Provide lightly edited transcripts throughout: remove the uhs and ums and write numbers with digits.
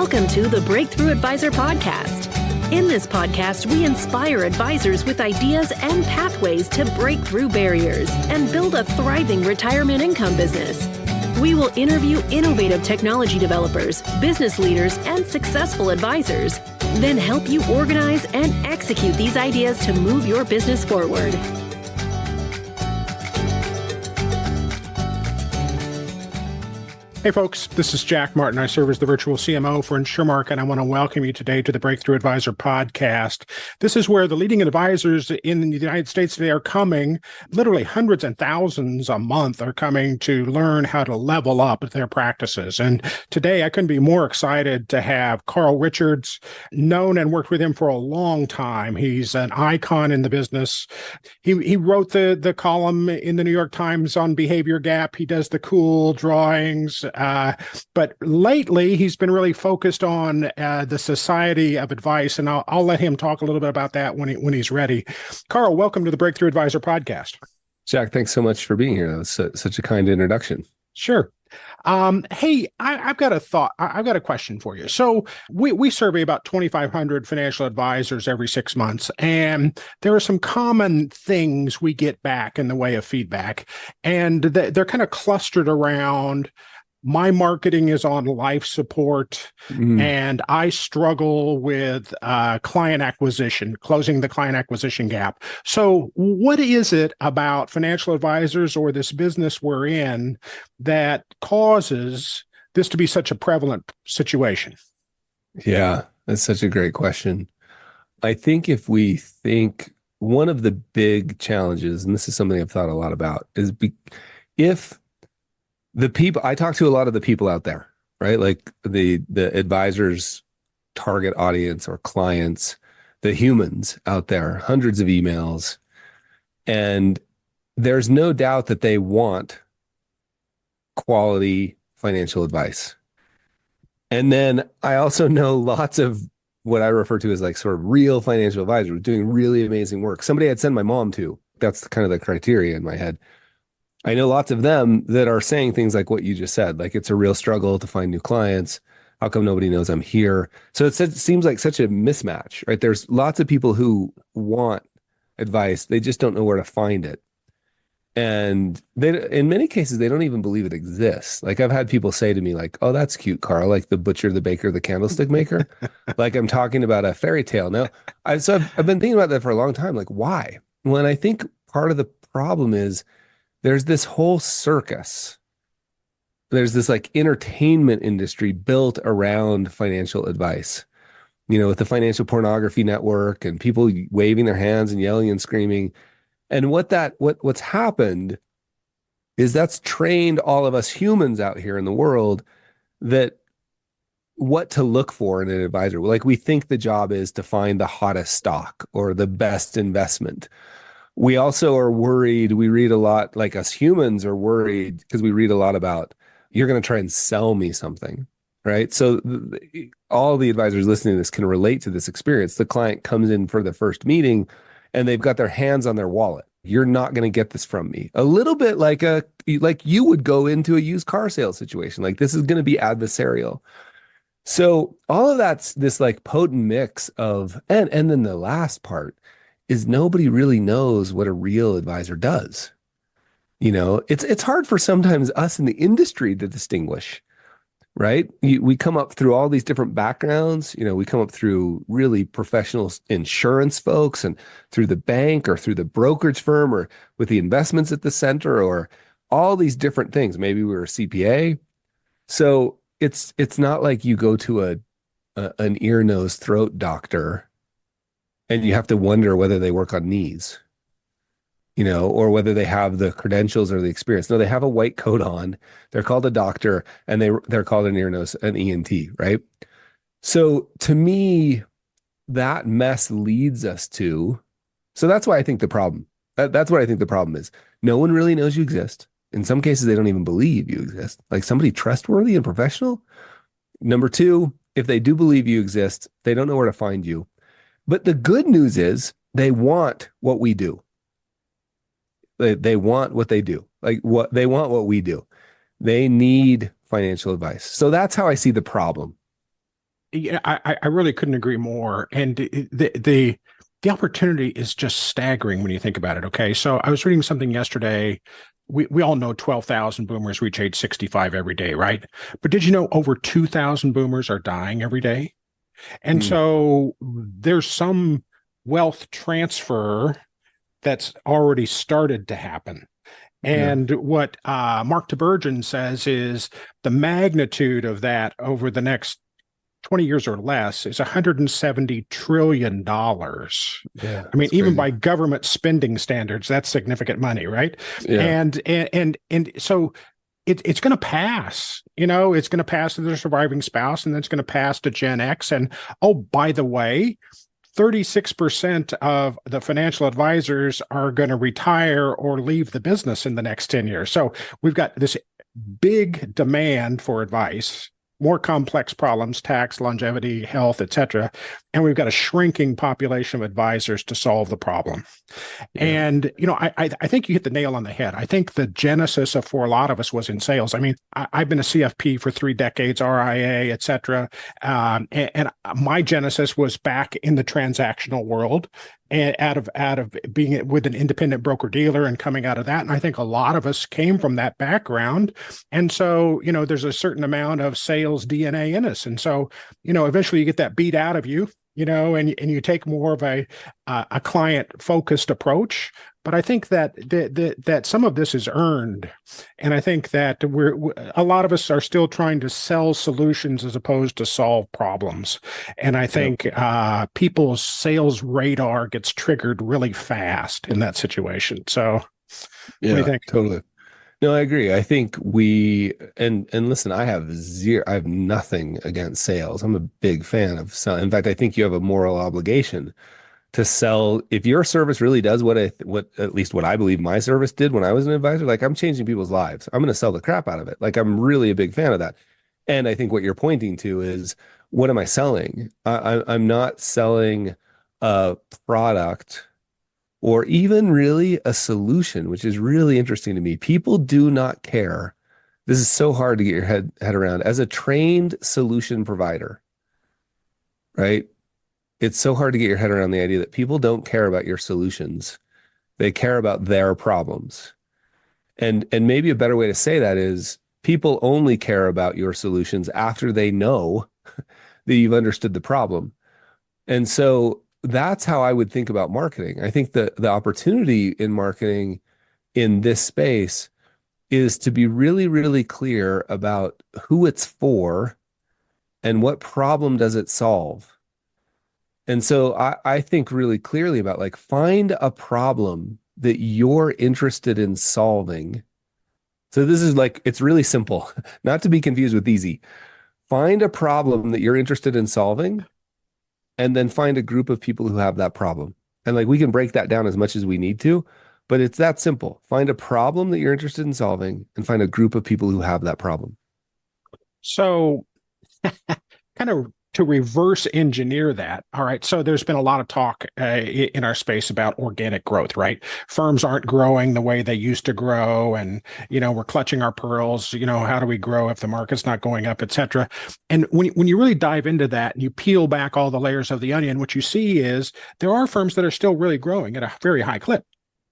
Welcome to the Breakthrough Advisor Podcast. In this podcast, we inspire advisors with ideas and pathways to break through barriers and build a thriving retirement income business. We will interview innovative technology developers, business leaders, and successful advisors, then help you organize and execute these ideas to move your business forward. Hey folks, this is Jack Martin. I serve as the virtual CMO for InsurMark, and I want to welcome you today to the Breakthrough Advisor Podcast. This is where the leading advisors in the United States today are coming, literally hundreds and thousands a month are coming to learn how to level up their practices. And today I couldn't be more excited to have Carl Richards, known and worked with him for a long time. He's an icon in the business. He wrote the column in the New York Times on behavior gap. He does the cool drawings. But lately, he's been really focused on the Society of Advice, and I'll let him talk a little bit about that when he's ready. Carl, welcome to the Breakthrough Advisor Podcast. Jack, thanks so much for being here. That was such a kind introduction. Sure. Hey, I've got a thought. I've got a question for you. So we survey about 2,500 financial advisors every 6 months, and there are some common things we get back in the way of feedback, and they're kind of clustered around my marketing is on life support, and I struggle with client acquisition, closing the client acquisition gap. So what is it about financial advisors or this business we're in that causes this to be such a prevalent situation? Yeah, that's such a great question. I think if we think one of the big challenges, and this is something I've thought a lot about, is if the people, I talk to a lot of the people out there, right? Like the advisors' target audience or clients, the humans out there, hundreds of emails. And there's no doubt that they want quality financial advice. And then I also know lots of what I refer to as like sort of real financial advisors doing really amazing work. Somebody I'd send my mom to. That's kind of the criteria in my head. I know lots of them that are saying things like what you just said, like it's a real struggle to find new clients. How come nobody knows I'm here? So it seems like such a mismatch, right? There's lots of people who want advice. They just don't know where to find it. And in many cases, they don't even believe it exists. Like I've had people say to me like, oh, that's cute, Carl, like the butcher, the baker, the candlestick maker. Like I'm talking about a fairy tale. Now, I've been thinking about that for a long time. Like why? Well, I think part of the problem is there's this whole circus. There's this like entertainment industry built around financial advice, with the financial pornography network and people waving their hands and yelling and screaming. And what's happened is that's trained all of us humans out here in the world that what to look for in an advisor. Like we think the job is to find the hottest stock or the best investment. We also are worried. We read a lot, like us humans are worried because we read a lot about, you're going to try and sell me something, right? So all the advisors listening to this can relate to this experience. The client comes in for the first meeting and they've got their hands on their wallet. You're not going to get this from me. A little bit like you would go into a used car sales situation. Like this is going to be adversarial. So all of that's this like potent mix of, and then the last part is nobody really knows what a real advisor does. It's hard for sometimes us in the industry to distinguish, right? We come up through all these different backgrounds. We come up through really professional insurance folks and through the bank or through the brokerage firm or with the investments at the center or all these different things. Maybe we were a CPA. So it's not like you go to an ear, nose, throat doctor and you have to wonder whether they work on knees, or whether they have the credentials or the experience. No, they have a white coat on. They're called a doctor, and they're called an ear, nose, an ENT, right? So to me, that mess leads us to. So that's why I think the problem. That's what I think the problem is. No one really knows you exist. In some cases, they don't even believe you exist. Like somebody trustworthy and professional. Number two, if they do believe you exist, they don't know where to find you. But the good news is they want what we do. They want what they do. Like they want what we do. They need financial advice. So that's how I see the problem. Yeah, I really couldn't agree more. And the opportunity is just staggering when you think about it. Okay. So I was reading something yesterday. We all know 12,000 boomers reach age 65 every day, right? But did you know over 2,000 boomers are dying every day? And Mm, so there's some wealth transfer that's already started to happen. yeah. And what Mark Tibergen says is the magnitude of that over the next 20 years or less is $170 trillion. Yeah. I mean, It's even crazy. by government spending standards, that's significant money, right? Yeah. And so it's going to pass. It's going to pass to the surviving spouse, and then it's going to pass to Gen X. And oh, by the way, 36% of the financial advisors are going to retire or leave the business in the next 10 years. So we've got this big demand for advice, more complex problems, tax, longevity, health, etc. And we've got a shrinking population of advisors to solve the problem. Yeah. And I think you hit the nail on the head. I think the genesis of for a lot of us was in sales. I mean, I've been a CFP for 3 decades, RIA, et cetera. And my genesis was back in the transactional world, and out of being with an independent broker dealer and coming out of that. And I think a lot of us came from that background. And so, there's a certain amount of sales DNA in us. And so, eventually you get that beat out of you, and you take more of a client focused approach. But I think that some of this is earned, and I think that a lot of us are still trying to sell solutions as opposed to solve problems. And I Yeah. think people's sales radar gets triggered really fast in that situation. So, what do you Yeah. think? Totally. No, I agree. I think and listen, I have nothing against sales. I'm a big fan of selling. In fact, I think you have a moral obligation to sell. If your service really does what at least what I believe my service did when I was an advisor, like I'm changing people's lives, I'm going to sell the crap out of it. Like I'm really a big fan of that. And I think what you're pointing to is what am I selling? I'm not selling a product or even really a solution, which is really interesting to me. People do not care. This is so hard to get your head around. As a trained solution provider, right? It's so hard to get your head around the idea that people don't care about your solutions. They care about their problems. And maybe a better way to say that is people only care about your solutions after they know that you've understood the problem. And so that's how I would think about marketing. I think the opportunity in marketing in this space is to be really, really clear about who it's for and what problem does it solve. And so I think really clearly about like find a problem that you're interested in solving. So this is like, it's really simple, not to be confused with easy. Find a problem that you're interested in solving and then find a group of people who have that problem. And like we can break that down as much as we need to, but it's that simple. Find a problem that you're interested in solving and find a group of people who have that problem. So, kind of to reverse engineer that. All right. So there's been a lot of talk in our space about organic growth, right? Firms aren't growing the way they used to grow. And, we're clutching our pearls. How do we grow if the market's not going up, et cetera? And when you really dive into that and you peel back all the layers of the onion, what you see is there are firms that are still really growing at a very high clip,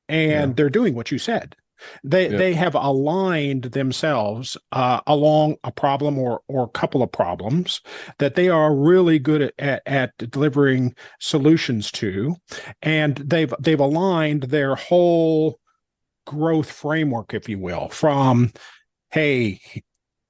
Yeah. and they're doing what you said. They Yep. they have aligned themselves along a problem or a couple of problems that they are really good at delivering solutions to, and they've aligned their whole growth framework, if you will, from hey,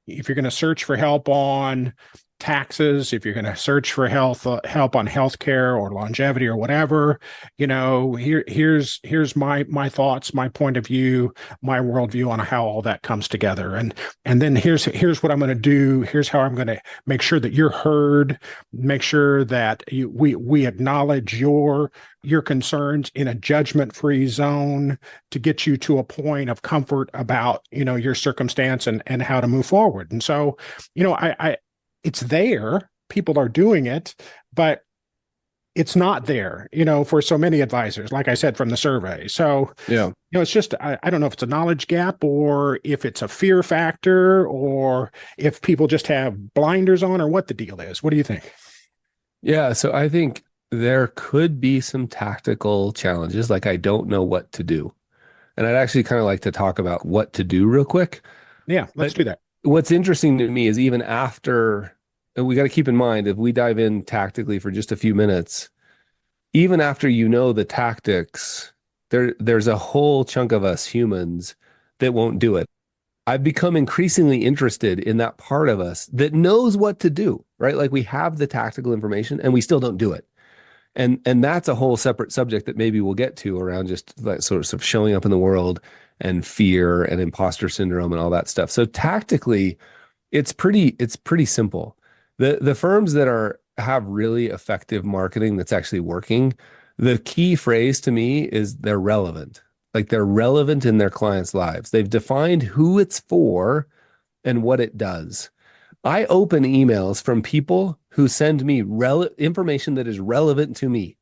if you're going to search for help on taxes, if you're going to search for help on healthcare or longevity or whatever, here's my thoughts, my point of view, my worldview on how all that comes together, and then here's what I'm going to do. Here's how I'm going to make sure that you're heard, make sure that we acknowledge your concerns in a judgment-free zone to get you to a point of comfort about your circumstance and how to move forward. And so, I it's there. People are doing it, but it's not there, for so many advisors, like I said, from the survey. So, Yeah. it's just, I don't know if it's a knowledge gap or if it's a fear factor or if people just have blinders on or what the deal is. What do you think? Yeah. So I think there could be some tactical challenges, like I don't know what to do. And I'd actually kind of like to talk about what to do real quick. Yeah, let's But do that. what's interesting to me is even after, and we got to keep in mind, if we dive in tactically for just a few minutes, even after you know the tactics, there's a whole chunk of us humans that won't do it. I've become increasingly interested in that part of us that knows what to do, right? Like we have the tactical information and we still don't do it. And that's a whole separate subject that maybe we'll get to around just that sort of showing up in the world and fear and imposter syndrome and all that stuff. So tactically, it's pretty simple. The firms that have really effective marketing that's actually working, the key phrase to me is they're relevant. Like they're relevant in their clients' lives. They've defined who it's for and what it does. I open emails from people who send me information that is relevant to me,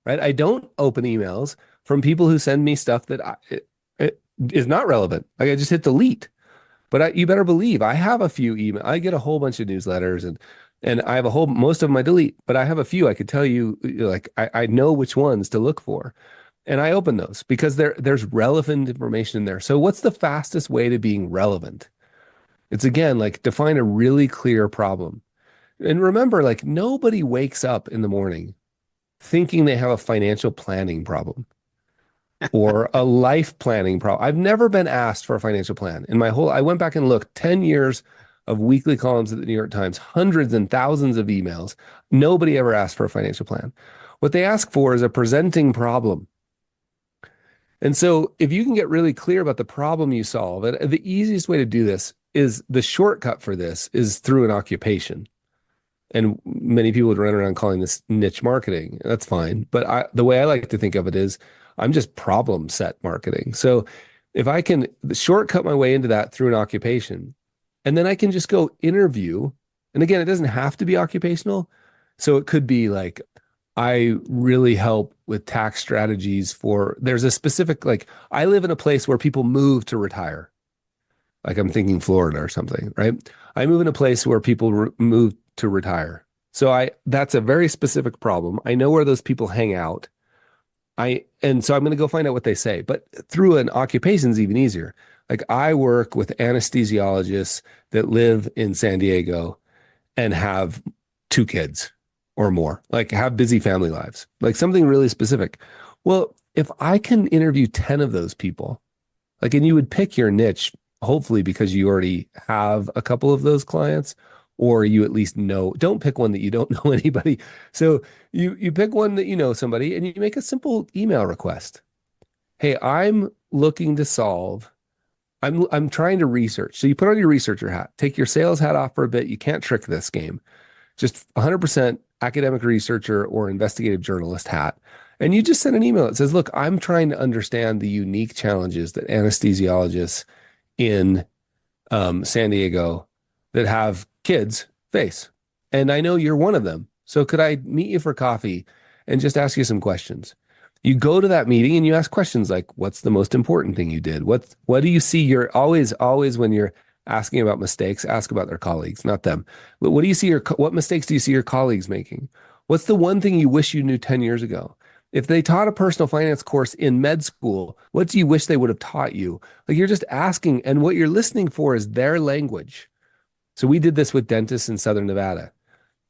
right? I don't open emails from people who send me stuff that it is not relevant. Like I just hit delete. But you better believe I have a few emails. I get a whole bunch of newsletters and I have most of them I delete, but I have a few I could tell you, like I know which ones to look for. And I open those because there's relevant information in there. So what's the fastest way to being relevant? It's again, like define a really clear problem. And remember, like nobody wakes up in the morning thinking they have a financial planning problem or a life planning problem. I've never been asked for a financial plan in I went back and looked 10 years of weekly columns at the New York Times, hundreds and thousands of emails. Nobody ever asked for a financial plan. What they ask for is a presenting problem. And so if you can get really clear about the problem you solve, and the easiest way to do this is the shortcut for this is through an occupation. And many people would run around calling this niche marketing. That's fine. But the way I like to think of it is I'm just problem set marketing. So if I can shortcut my way into that through an occupation, and then I can just go interview. And again, it doesn't have to be occupational. So it could be like, I really help with tax strategies there's a specific, like I live in a place where people move to retire. Like I'm thinking Florida or something, right? I move in a place where people move to retire. So that's a very specific problem. I know where those people hang out. And so I'm going to go find out what they say. But through an occupation is even easier. Like I work with anesthesiologists that live in San Diego and have 2 kids or more, like have busy family lives, like something really specific. Well, if I can interview 10 of those people, like, and you would pick your niche, hopefully because you already have a couple of those clients, or you at least know, don't pick one that you don't know anybody. So you pick one that you know somebody and you make a simple email request. Hey, I'm looking to solve, I'm trying to research. So you put on your researcher hat, take your sales hat off for a bit. You can't trick this game. Just 100% academic researcher or investigative journalist hat. And you just send an email that says, look, I'm trying to understand the unique challenges that anesthesiologists in San Diego that have kids face. And I know you're one of them. So could I meet you for coffee and just ask you some questions? You go to that meeting and you ask questions like, what's the most important thing you did? What do you see? You're always when you're asking about mistakes, ask about their colleagues, not them. But what mistakes do you see your colleagues making? What's the one thing you wish you knew 10 years ago? If they taught a personal finance course in med school, what do you wish they would have taught you? Like you're just asking, and what you're listening for is their language. So we did this with dentists in Southern Nevada.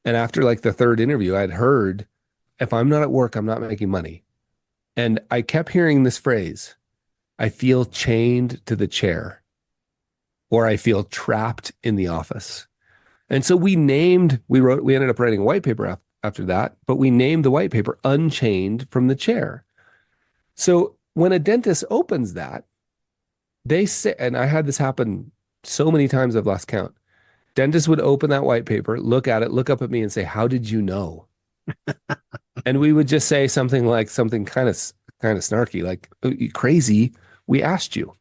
And after like the 3rd interview, I'd heard, if I'm not at work, I'm not making money. And I kept hearing this phrase, I feel chained to the chair, or I feel trapped in the office. And so we ended up writing a white paper after that, but we named the white paper Unchained from the Chair. So when a dentist opens that, they say, and I had this happen so many times I've lost count. Dentists would open that white paper, look at it, look up at me and say, how did you know? And we would just say something kind of snarky, like, oh, you crazy, we asked you.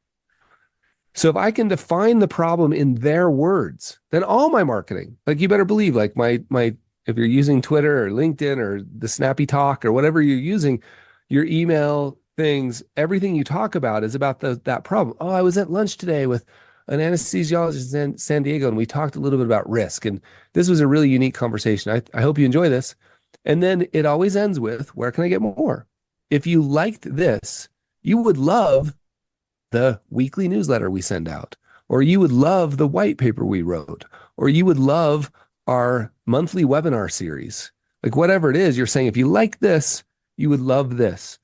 So if I can define the problem in their words, then all my marketing, like you better believe, like my if you're using Twitter or LinkedIn or the Snappy Talk or whatever you're using, your email things, everything you talk about is about that problem. Oh, I was at lunch today with an anesthesiologist in San Diego, and we talked a little bit about risk. And this was a really unique conversation. I hope you enjoy this. And then it always ends with, where can I get more? If you liked this, you would love the weekly newsletter we send out, or you would love the white paper we wrote, or you would love our monthly webinar series. Like whatever it is, you're saying, if you like this, you would love this.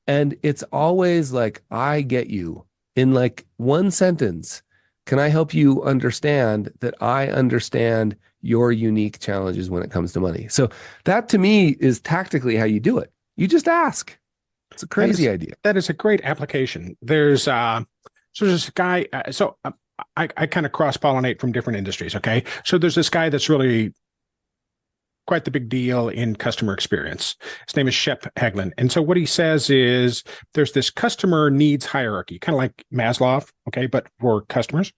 And it's always like, I get you in like one sentence. Can I help you understand that I understand your unique challenges when it comes to money? So that to me is tactically how you do it. You just ask. It's a crazy idea. That is a great application. There's this guy. I kind of cross-pollinate from different industries. Okay. So there's this guy that's really quite the big deal in customer experience. His name is Shep Haglund. And so what he says is there's this customer needs hierarchy, kind of like Maslow, okay, but for customers.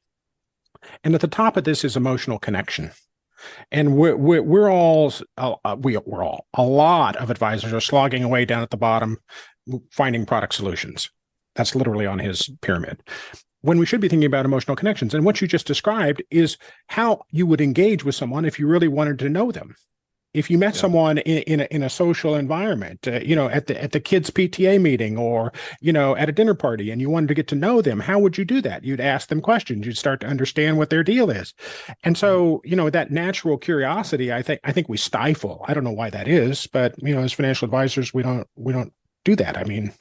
And at the top of this is emotional connection. And we're all a lot of advisors are slogging away down at the bottom, finding product solutions. That's literally on his pyramid. When we should be thinking about emotional connections. And what you just described is how you would engage with someone if you really wanted to know them. If you met someone in a social environment, at the kids' PTA meeting or, at a dinner party, and you wanted to get to know them, how would you do that? You'd ask them questions. You'd start to understand what their deal is. And so, that natural curiosity, I think we stifle. I don't know why that is, but, as financial advisors, we don't do that. I mean,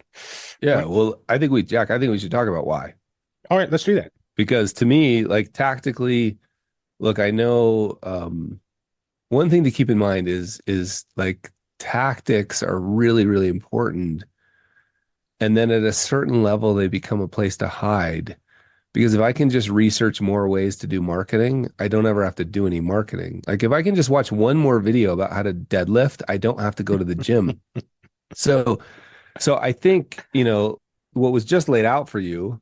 yeah, well, I think we should talk about why. All right, let's do that. Because to me, like tactically, look, I know, one thing to keep in mind is like tactics are really, really important. And then at a certain level, they become a place to hide. Because if I can just research more ways to do marketing, I don't ever have to do any marketing. Like if I can just watch one more video about how to deadlift, I don't have to go to the gym. So I think, what was just laid out for you,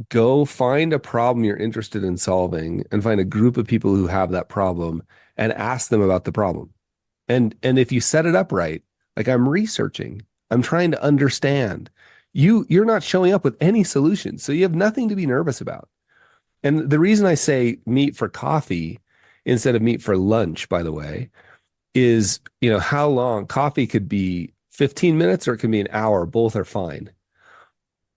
go find a problem you're interested in solving and find a group of people who have that problem and ask them about the problem. And if you set it up right, like I'm researching, I'm trying to understand, you're not showing up with any solutions. So you have nothing to be nervous about. And the reason I say meet for coffee instead of meet for lunch, by the way, is, how long coffee could be 15 minutes or it can be an hour. Both are fine.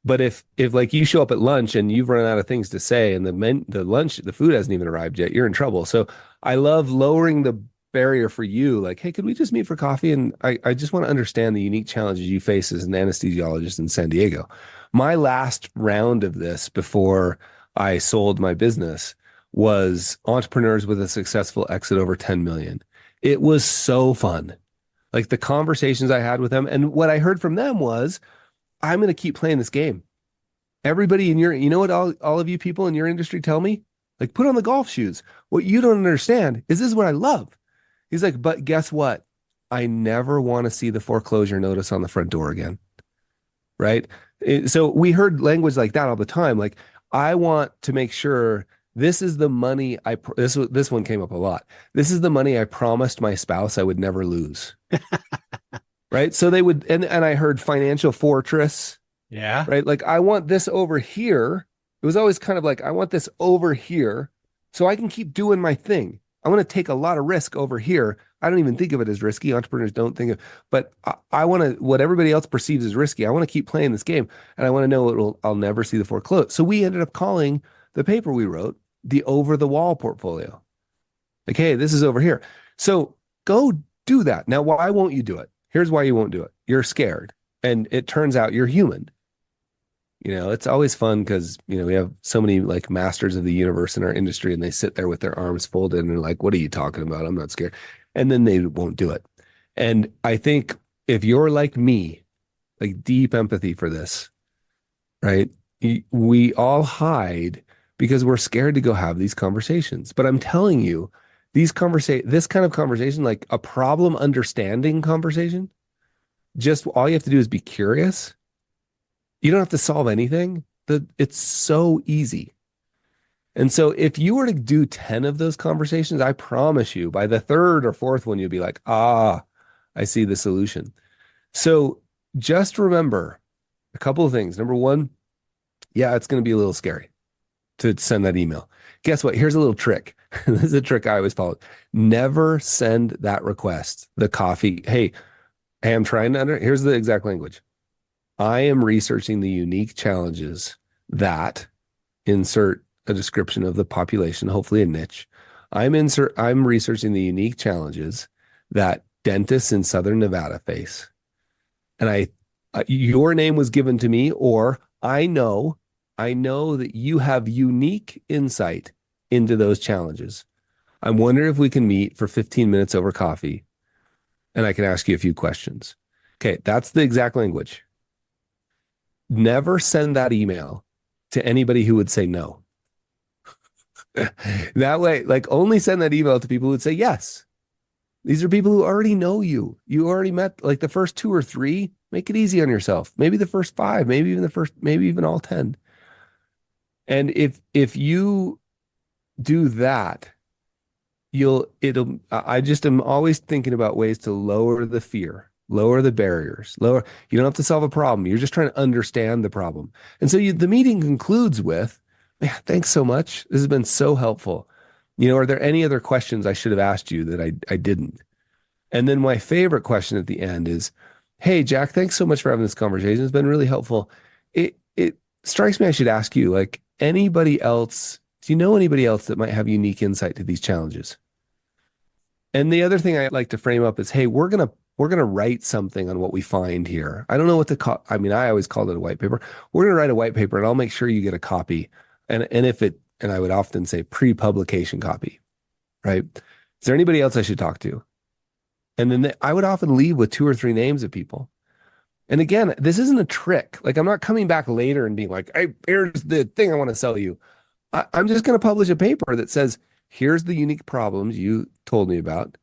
But if like you show up at lunch and you've run out of things to say and the food hasn't even arrived yet, you're in trouble. So I love lowering the barrier for you. Like, hey, could we just meet for coffee? And I just want to understand the unique challenges you face as an anesthesiologist in San Diego. My last round of this before I sold my business was entrepreneurs with a successful exit over 10 million. It was so fun. Like the conversations I had with them, and what I heard from them was, I'm going to keep playing this game. Everybody in what all of you people in your industry tell me? Like, put on the golf shoes. What you don't understand is this is what I love. He's like, but guess what? I never want to see the foreclosure notice on the front door again. Right? So we heard language like that all the time. Like, I want to make sure this is the money this one came up a lot. This is the money I promised my spouse I would never lose. Right. So they would, and I heard financial fortress. Yeah. Right. Like, I want this over here. It was always kind of like, I want this over here so I can keep doing my thing. I want to take a lot of risk over here. I don't even think of it as risky. Entrepreneurs don't think of, but I want to, what everybody else perceives as risky. I want to keep playing this game and I want to know I'll never see the foreclose. So we ended up calling the paper we wrote the over the wall portfolio. Like, hey, this is over here. So go do that. Now, why won't you do it? Here's why you won't do it. You're scared. And it turns out you're human. It's always fun because, we have so many like masters of the universe in our industry and they sit there with their arms folded and they're like, what are you talking about? I'm not scared. And then they won't do it. And I think if you're like me, like deep empathy for this, right? We all hide because we're scared to go have these conversations. But I'm telling you, this kind of conversation, like a problem understanding conversation, just all you have to do is be curious. You don't have to solve anything. It's so easy. And so if you were to do 10 of those conversations, I promise you by the third or fourth one, you'll be like, ah, I see the solution. So just remember a couple of things. Number one, yeah, it's going to be a little scary to send that email. Guess what? Here's a little trick. This is a trick I always follow. Never send that request, the coffee. Hey, I'm trying to here's the exact language. I am researching the unique challenges that insert a description of the population, hopefully a niche. I'm researching the unique challenges that dentists in Southern Nevada face. And your name was given to me, or I know that you have unique insight into those challenges. I'm wondering if we can meet for 15 minutes over coffee and I can ask you a few questions. Okay, that's the exact language. Never send that email to anybody who would say no. That way, like only send that email to people who would say yes. These are people who already know you. You already met like the first 2 or 3. Make it easy on yourself. Maybe the first 5, maybe even all 10. And if you do that, I just am always thinking about ways to lower the fear, lower the barriers, you don't have to solve a problem. You're just trying to understand the problem. And so the meeting concludes with, man, thanks so much. This has been so helpful. Are there any other questions I should have asked you that I didn't? And then my favorite question at the end is, hey, Jack, thanks so much for having this conversation. It's been really helpful. It strikes me I should ask you, like, anybody else, do you know anybody else that might have unique insight to these challenges? And the other thing I like to frame up is, hey, we're gonna write something on what we find here. I don't know what to call. I mean, I always called it a white paper. We're gonna write a white paper, and I'll make sure you get a copy. And I would often say pre-publication copy, right? Is there anybody else I should talk to? And then I would often leave with 2 or 3 names of people. And again, this isn't a trick. Like, I'm not coming back later and being like, hey, here's the thing I want to sell you. I'm just going to publish a paper that says, here's the unique problems you told me about.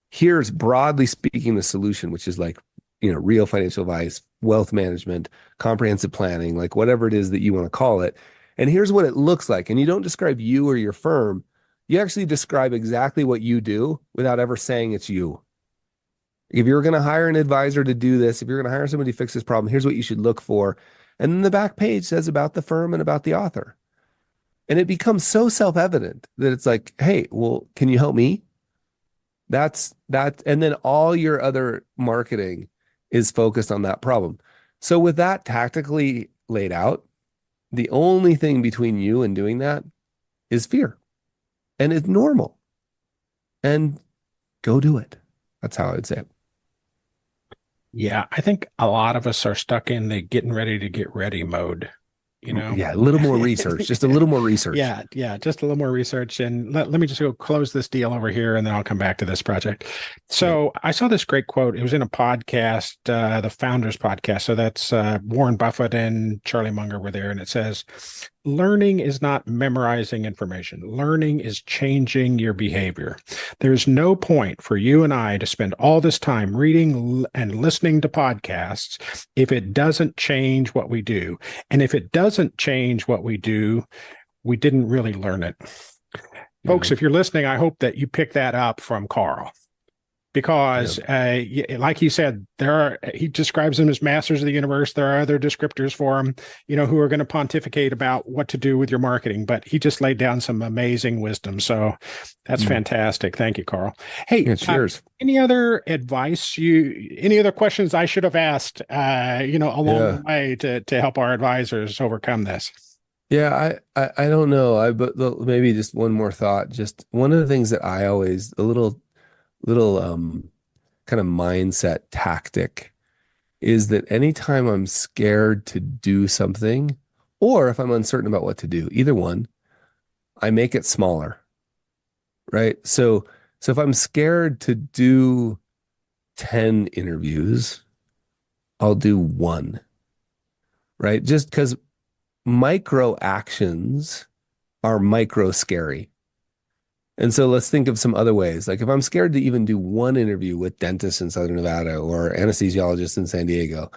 Here's, broadly speaking, the solution, which is like, real financial advice, wealth management, comprehensive planning, like whatever it is that you want to call it. And here's what it looks like. And you don't describe you or your firm. You actually describe exactly what you do without ever saying it's you. If you're going to hire an advisor to do this, if you're going to hire somebody to fix this problem, here's what you should look for. And then the back page says about the firm and about the author. And it becomes so self-evident that it's like, hey, well, can you help me? That's that. And then all your other marketing is focused on that problem. So with that tactically laid out, the only thing between you and doing that is fear. And it's normal. And go do it. That's how I would say it. Yeah, I think a lot of us are stuck in the getting ready to get ready mode. Yeah, a little more research, just a little more research. Yeah, just a little more research. And let me just go close this deal over here, and then I'll come back to this project. So I saw this great quote. It was in a podcast, the Founders Podcast. So that's Warren Buffett and Charlie Munger were there. And it says, learning is not memorizing information. Learning is changing your behavior. There's no point for you and I to spend all this time reading and listening to podcasts if it doesn't change what we do. And if it doesn't change what we do, we didn't really learn it. Folks, if you're listening, I hope that you pick that up from Carl. Because, like he said, he describes them as masters of the universe. There are other descriptors for them, who are going to pontificate about what to do with your marketing. But he just laid down some amazing wisdom. So that's fantastic. Thank you, Carl. Hey, cheers. Any other advice? Any other questions I should have asked, along the way to help our advisors overcome this? Yeah, I don't know. But maybe just one more thought. Just one of the things that I always a little kind of mindset tactic is that anytime I'm scared to do something, or if I'm uncertain about what to do, either one, I make it smaller, right? So if I'm scared to do 10 interviews, I'll do 1, right? Just because micro actions are micro scary. And so let's think of some other ways. Like if I'm scared to even do 1 interview with dentists in Southern Nevada or anesthesiologists in San Diego,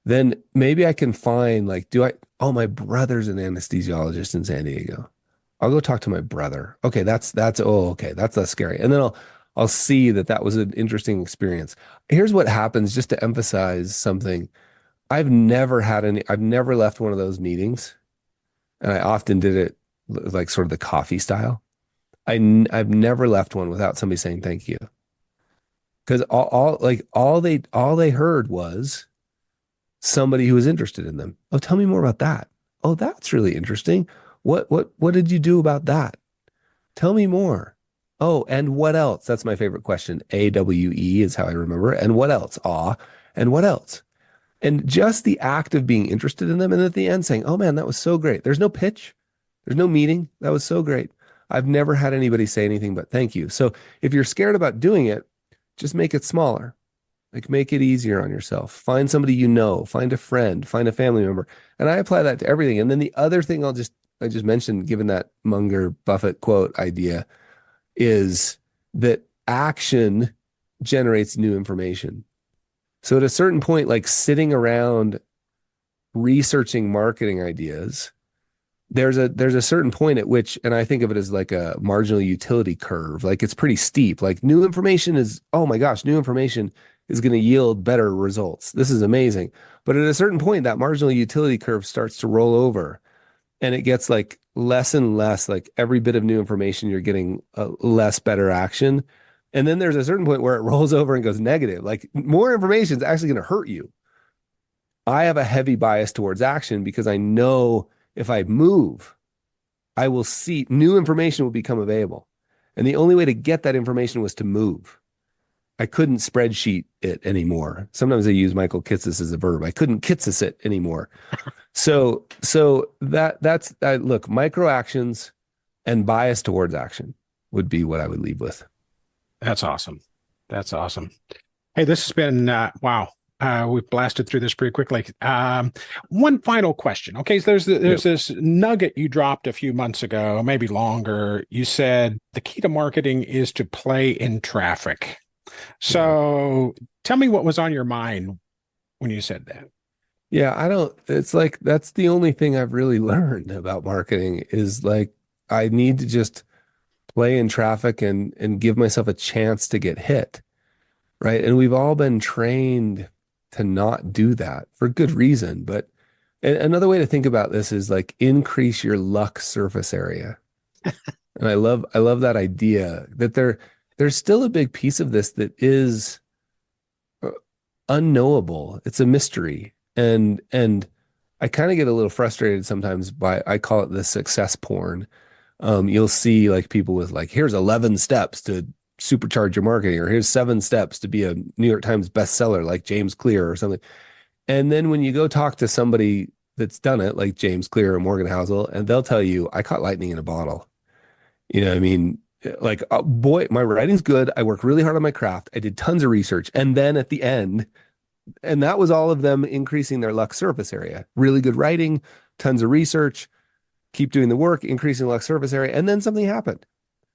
then maybe I can find my brother's an anesthesiologist in San Diego. I'll go talk to my brother. Okay, that's less scary. And then I'll see that was an interesting experience. Here's what happens, just to emphasize something. I've never left one of those meetings, and I often did it like sort of the coffee style. I've never left one without somebody saying thank you. Because all they heard was somebody who was interested in them. Oh, tell me more about that. Oh, that's really interesting. What did you do about that? Tell me more. Oh, and what else? That's my favorite question. AWE is how I remember it. And what else? Aw. And what else? And just the act of being interested in them, and at the end saying, oh man, that was so great. There's no pitch. There's no meeting. That was so great. I've never had anybody say anything but thank you. So if you're scared about doing it, just make it smaller. Like, make it easier on yourself. Find somebody you know, find a friend, find a family member. And I apply that to everything. And then the other thing I just mentioned, given that Munger Buffett quote idea, is that action generates new information. So at a certain point, like sitting around researching marketing ideas, there's a certain point at which, and I think of it as like a marginal utility curve. Like, it's pretty steep. Like, new information is, oh my gosh, new information is going to yield better results. This is amazing. But at a certain point, that marginal utility curve starts to roll over, and it gets like less and less, like every bit of new information, you're getting less better action. And then there's a certain point where it rolls over and goes negative. Like, more information is actually going to hurt you. I have a heavy bias towards action because I know if I move, I will see new information will become available. And the only way to get that information was to move. I couldn't spreadsheet it anymore. Sometimes I use Michael Kitces as a verb. I couldn't Kitces it anymore. So that's look, micro actions and bias towards action would be what I would leave with. That's awesome. That's awesome. Hey, this has been, wow. We've blasted through this pretty quickly. One final question. Okay, so there's this nugget you dropped a few months ago, maybe longer. You said the key to marketing is to play in traffic. So tell me what was on your mind when you said that. Yeah, it's like, that's the only thing I've really learned about marketing is like, I need to just play in traffic and give myself a chance to get hit. Right. And we've all been trained to not do that for good reason. But another way to think about this is like, increase your luck surface area. And I love that idea that there's still a big piece of this that is unknowable. It's a mystery. And I kind of get a little frustrated sometimes I call it the success porn. You'll see like people with like, here's 11 steps to supercharge your marketing, or here's 7 steps to be a New York Times bestseller like James Clear or something. And then when you go talk to somebody that's done it, like James Clear or Morgan Housel, and they'll tell you, I caught lightning in a bottle. You know what I mean? Like, oh, boy, my writing's good. I work really hard on my craft. I did tons of research. And then at the end, and that was all of them increasing their luck surface area. Really good writing, tons of research, keep doing the work, increasing luck surface area. And then something happened.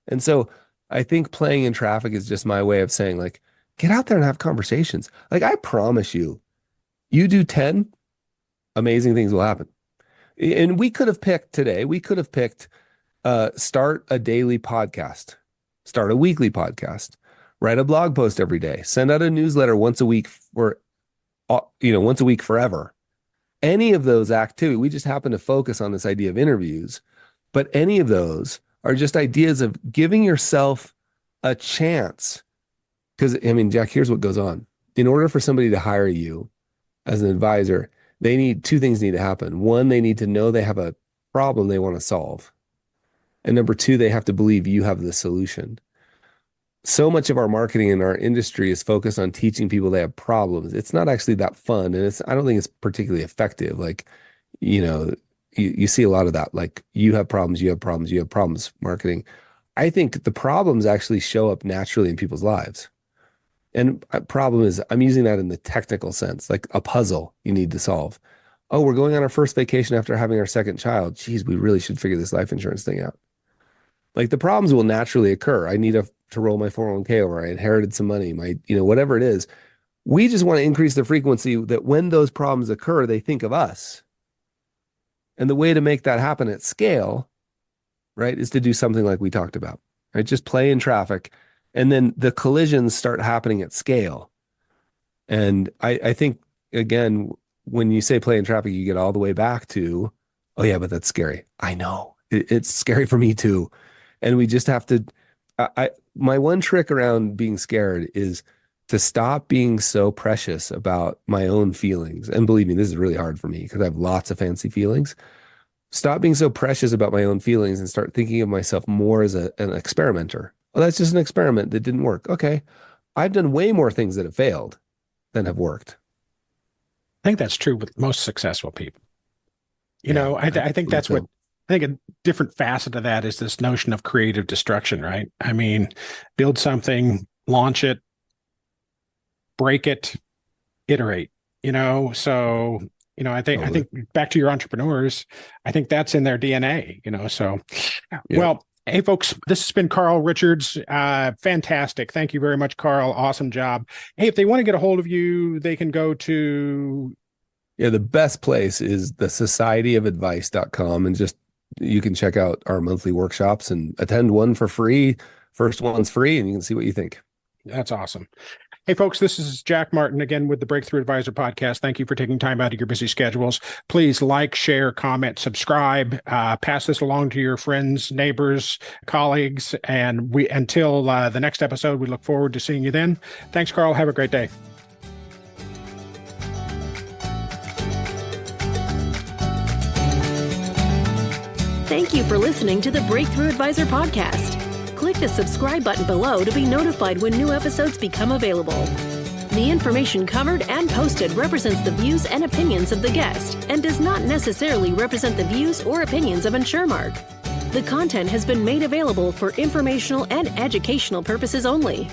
And so I think playing in traffic is just my way of saying, like, get out there and have conversations. Like, I promise you, you do 10, amazing things will happen. And we could have picked start a daily podcast, start a weekly podcast, write a blog post every day, send out a newsletter once a week once a week forever. Any of those activities, we just happen to focus on this idea of interviews, but any of those are just ideas of giving yourself a chance. Because, I mean, Jack, here's what goes on. In order for somebody to hire you as an advisor, two things need to happen. One, they need to know they have a problem they want to solve. And number two, they have to believe you have the solution. So much of our marketing in our industry is focused on teaching people they have problems. It's not actually that fun. And I don't think it's particularly effective. Like, you see a lot of that, like, you have problems marketing. I think the problems actually show up naturally in people's lives. And problem is, I'm using that in the technical sense, like a puzzle you need to solve. Oh, we're going on our first vacation after having our second child. Geez, we really should figure this life insurance thing out. Like, the problems will naturally occur. I need to roll my 401k over. I inherited some money, whatever it is. We just want to increase the frequency that when those problems occur, they think of us. And the way to make that happen at scale, right, is to do something like we talked about, right? Just play in traffic. And then the collisions start happening at scale. And I think, again, when you say play in traffic, you get all the way back to, oh yeah, but that's scary. I know it's scary for me too. And we just have to, my one trick around being scared is to stop being so precious about my own feelings. And believe me, this is really hard for me because I have lots of fancy feelings. Stop being so precious about my own feelings and start thinking of myself more as an experimenter. Oh, that's just an experiment that didn't work. Okay. I've done way more things that have failed than have worked. I think that's true with most successful people. I think that's what, I think a different facet of that is this notion of creative destruction, right? I mean, build something, launch it, break it, iterate, so, I think back to your entrepreneurs, I think that's in their DNA, so, well, hey folks, this has been Carl Richards. Fantastic. Thank you very much, Carl. Awesome job. Hey, if they want to get a hold of you, they can go to... Yeah, the best place is the societyofadvice.com, and you can check out our monthly workshops and attend one for free. First one's free, and you can see what you think. That's awesome. Hey, folks, this is Jack Martin again with the Breakthrough Advisor podcast. Thank you for taking time out of your busy schedules. Please like, share, comment, subscribe, pass this along to your friends, neighbors, colleagues. And until the next episode, we look forward to seeing you then. Thanks, Carl. Have a great day. Thank you for listening to the Breakthrough Advisor podcast. Click the subscribe button below to be notified when new episodes become available. The information covered and posted represents the views and opinions of the guest and does not necessarily represent the views or opinions of InsureMark. The content has been made available for informational and educational purposes only.